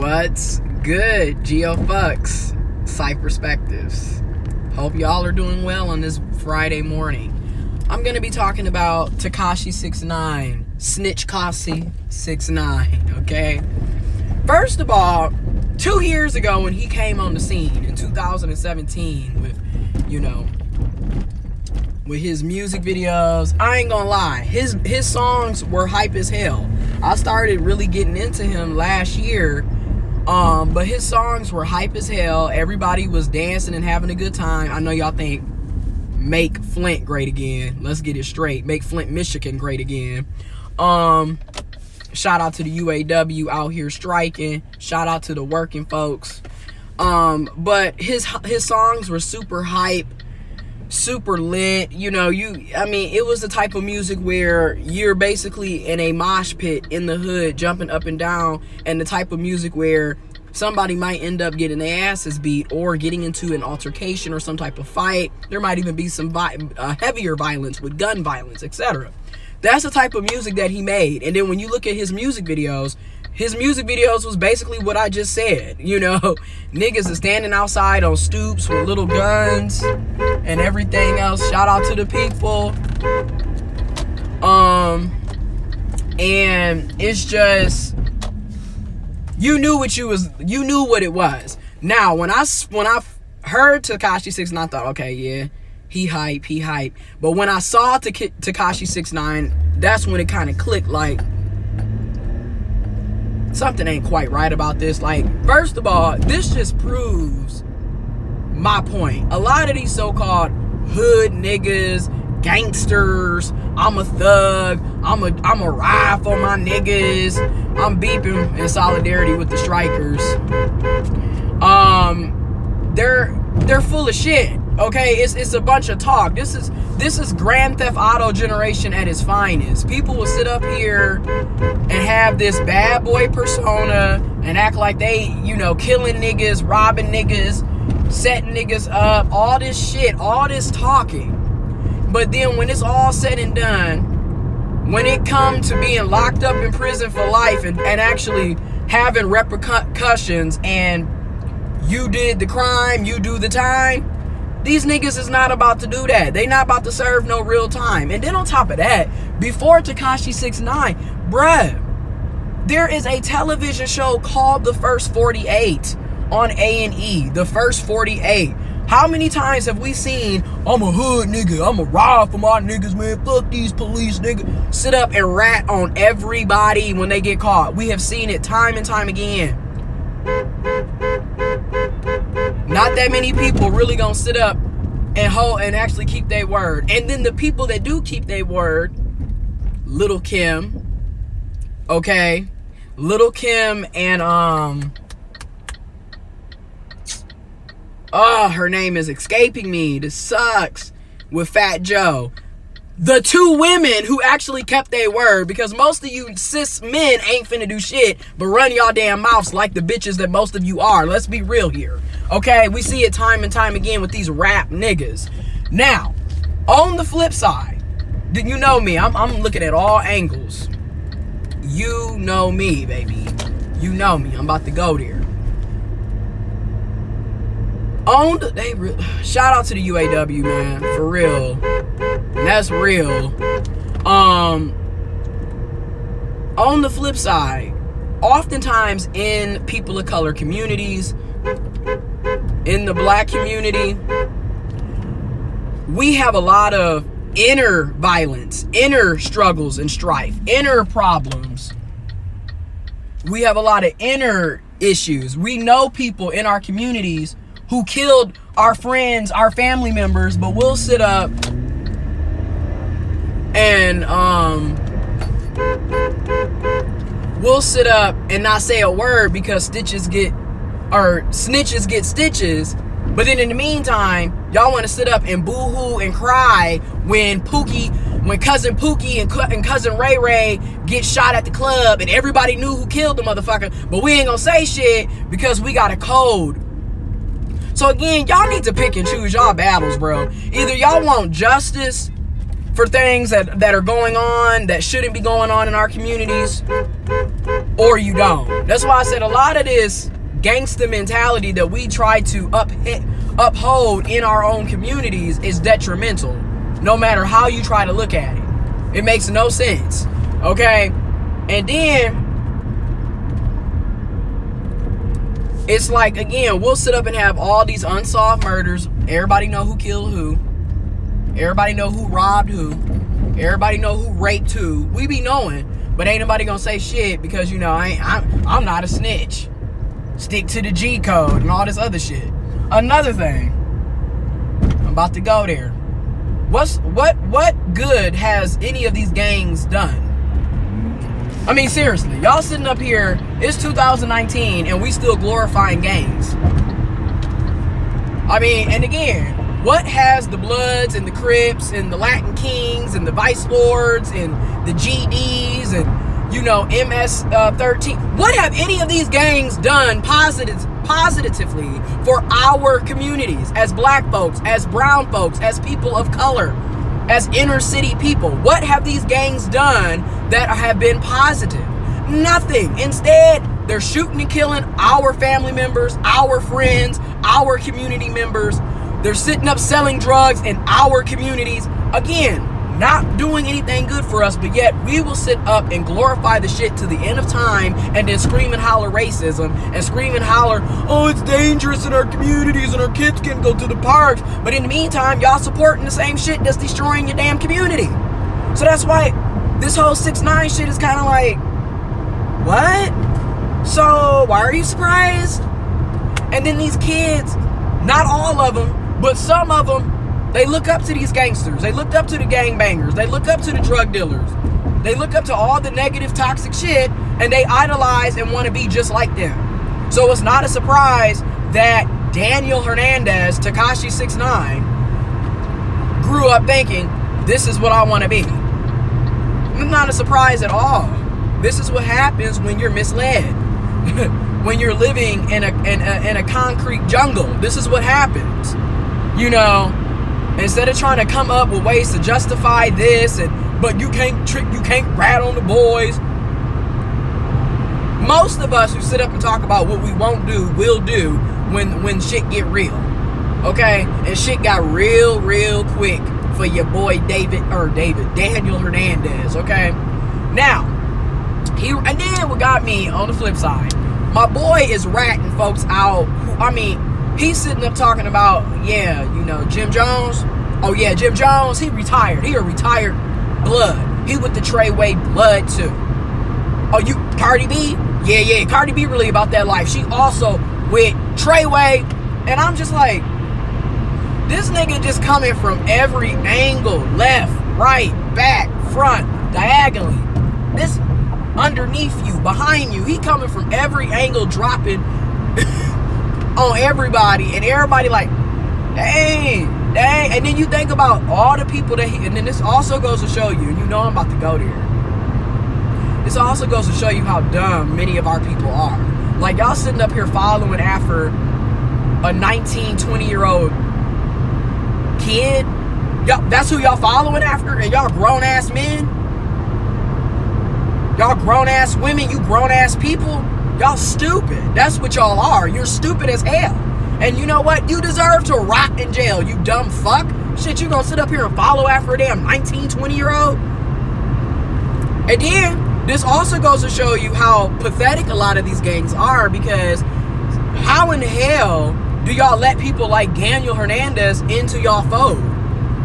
What's good, Geo Fucks, Psych Perspectives? Hope y'all are doing well on this Friday morning. I'm gonna be talking about Takashi 6ix9ine, Snitch Kasi 6ix9ine, okay? First of all, 2 years ago when he came on the scene in 2017 with, with his music videos, I ain't gonna lie, his songs were hype as hell. I started really getting into him last year, but his songs were hype as hell. Everybody was dancing and having a good time. I know y'all think make Flint great again. Let's get it straight. Make Flint, Michigan great again. Shout out to the UAW out here striking. Shout out to the working folks. But his songs were super hype, super lit. It was the type of music where you're basically in a mosh pit in the hood jumping up and down, and the type of music where somebody might end up getting their asses beat or getting into an altercation or some type of fight. There might even be some heavier violence with gun violence, etc. That's the type of music that he made. And then when you look at his music videos was basically what I just said. Niggas is standing outside on stoops with little guns and everything else. Shout out to the people. And it's just, you knew what it was. Now, when I heard Takashi 6ix9ine, I thought, okay, yeah, he hype. But when I saw Takashi 6ix9ine, that's when it kind of clicked, like, something ain't quite right about this. Like, first of all, this just proves my point. A lot of these so-called hood niggas, gangsters, I'm a thug, I'm a ride for my niggas, I'm beeping in solidarity with the strikers. They're full of shit. Okay, it's a bunch of talk. This is Grand Theft Auto generation at its finest. People will sit up here and have this bad boy persona and act like they, killing niggas, robbing niggas, setting niggas up, all this shit, all this talking. But then when it's all said and done, when it comes to being locked up in prison for life and actually having repercussions, and you did the crime, you do the time, these niggas is not about to do that. They not about to serve no real time. And then on top of that, before Takashi 6ix9ine, bruh, there is a television show called The First 48 on A&E. The First 48. How many times have we seen, I'm a hood nigga, I'm a ride for my niggas, man, fuck these police niggas, sit up and rat on everybody when they get caught? We have seen it time and time again. Not that many people really gonna sit up and actually keep their word. And then the people that do keep their word, Little Kim, okay? Little Kim and her name is escaping me. This sucks. With Fat Joe. The two women who actually kept their word, because most of you cis men ain't finna do shit but run y'all damn mouths like the bitches that most of you are. Let's be real here. Okay, we see it time and time again with these rap niggas. Now, on the flip side, you know me, I'm looking at all angles. You know me, baby. You know me. I'm about to go there. Shout out to the UAW, man, for real. That's real. On the flip side, oftentimes in people of color communities, in the black community, we have a lot of inner violence, inner struggles and strife, inner problems. We have a lot of inner issues. We know people in our communities who killed our friends, our family members, but we'll sit up and not say a word because snitches get stitches. But then in the meantime, y'all want to sit up and boo-hoo and cry when cousin Pookie and cousin Ray Ray get shot at the club and everybody knew who killed the motherfucker, but we ain't gonna say shit because we got a code. So again, y'all need to pick and choose y'all battles, bro. Either y'all want justice for things that are going on that shouldn't be going on in our communities, or you don't. That's why I said a lot of this gangster mentality that we try to uphold in our own communities is detrimental, no matter how you try to look at it. It makes no sense. Okay? And then it's like, again, we'll sit up and have all these unsolved murders. Everybody know who killed who. Everybody know who robbed who. Everybody know who raped who. We be knowing, but ain't nobody gonna say shit because, you know, I'm not a snitch. Stick to the G code and all this other shit. Another thing, I'm about to go there. What good has any of these gangs done? I mean, seriously, y'all sitting up here, it's 2019 and we still glorifying gangs. I mean, and again, what has the Bloods and the Crips and the Latin Kings and the Vice Lords and the GDs and, you know, MS-13, what have any of these gangs done positively for our communities as black folks, as brown folks, as people of color, as inner city people? What have these gangs done that have been positive? Nothing. Instead, they're shooting and killing our family members, our friends, our community members. They're sitting up selling drugs in our communities. Again, not doing anything good for us, but yet we will sit up and glorify the shit to the end of time and then scream and holler racism and scream and holler, oh, it's dangerous in our communities and our kids can't go to the parks. But in the meantime, y'all supporting the same shit that's destroying your damn community. So that's why this whole 6ix9ine shit is kind of like, what? So why are you surprised? And then these kids, not all of them, but some of them, they look up to these gangsters. They look up to the gangbangers. They look up to the drug dealers. They look up to all the negative, toxic shit, and they idolize and want to be just like them. So it's not a surprise that Daniel Hernandez, Takashi 6ix9ine, grew up thinking, this is what I want to be. It's not a surprise at all. This is what happens when you're misled. When you're living in a concrete jungle. This is what happens. You know, instead of trying to come up with ways to justify this, but you can't rat on the boys. Most of us who sit up and talk about what we won't do, will do when shit get real. Okay? And shit got real quick for your boy Daniel Hernandez. Okay? Now, and then what got me on the flip side, my boy is ratting folks out who, I mean, he's sitting up talking about, yeah, you know, Jim Jones. Oh yeah, Jim Jones, he retired. He a retired Blood. He with the Treyway Blood too. Oh, you Cardi B? Yeah, Cardi B really about that life. She also with Treyway. And I'm just like, this nigga just coming from every angle. Left, right, back, front, diagonally. This underneath you, behind you. He coming from every angle, dropping on everybody, and everybody like, dang. And then you think about all the people that and then this also goes to show you, and you know I'm about to go there. This also goes to show you how dumb many of our people are. Like, y'all sitting up here following after a 19, 20-year-old kid. Y'all, that's who y'all following after, and y'all grown-ass men. Y'all grown-ass women, you grown-ass people. Y'all stupid. That's what y'all are. You're stupid as hell. And you know what? You deserve to rot in jail, you dumb fuck. Shit, you gonna sit up here and follow after a damn 19, 20-year-old? And then, this also goes to show you how pathetic a lot of these gangs are, because how in the hell do y'all let people like Daniel Hernandez into y'all fold?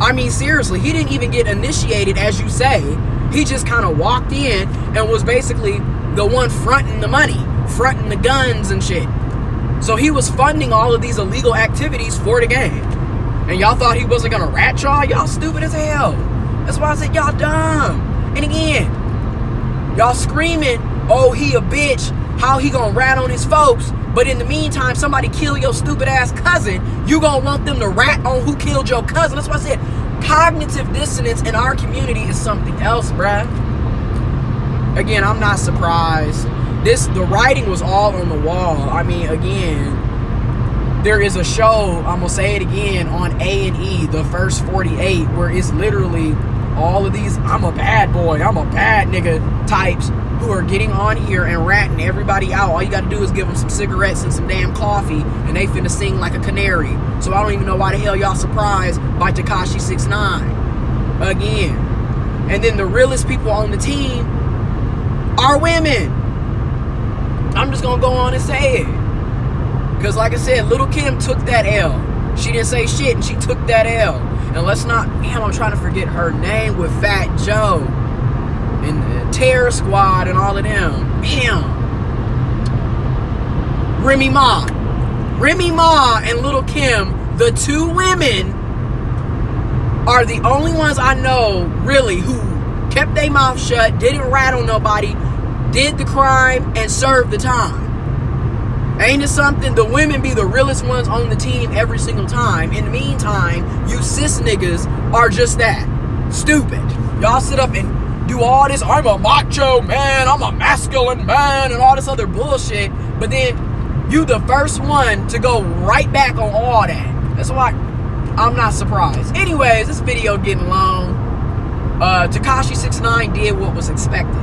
I mean, seriously, he didn't even get initiated, as you say. He just kind of walked in and was basically the one fronting the money, fronting the guns and shit. So he was funding all of these illegal activities for the gang. And y'all thought he wasn't gonna rat y'all? Y'all stupid as hell. That's why I said y'all dumb. And again, y'all screaming, oh, he a bitch, how he gonna rat on his folks, but in the meantime, somebody kill your stupid ass cousin, you gonna want them to rat on who killed your cousin. That's why I said cognitive dissonance in our community is something else, bruh. Again, I'm not surprised. The writing was all on the wall. I mean, again, there is a show, I'm gonna say it again, on A&E, the first 48, where it's literally all of these I'm a bad boy, I'm a bad nigga types who are getting on here and ratting everybody out. All you gotta do is give them some cigarettes and some damn coffee and they finna sing like a canary. So I don't even know why the hell y'all surprised by Takashi 6ix9ine again. And then the realest people on the team are women. I'm just gonna go on and say it, because like I said, Little Kim took that L. She didn't say shit and she took that L. And let's not, damn, I'm trying to forget her name with Fat Joe and Terror Squad and all of them. Damn. Remy Ma and Little Kim, the two women, are the only ones I know really who kept their mouth shut, didn't rat on nobody, did the crime, and served the time. Ain't it something? The women be the realest ones on the team every single time. In the meantime, you cis niggas are just that. Stupid. Y'all sit up and do all this, I'm a macho man, I'm a masculine man, and all this other bullshit, but then you the first one to go right back on all that. That's why I'm not surprised. Anyways, this video getting long. Takashi 6ix9ine did what was expected.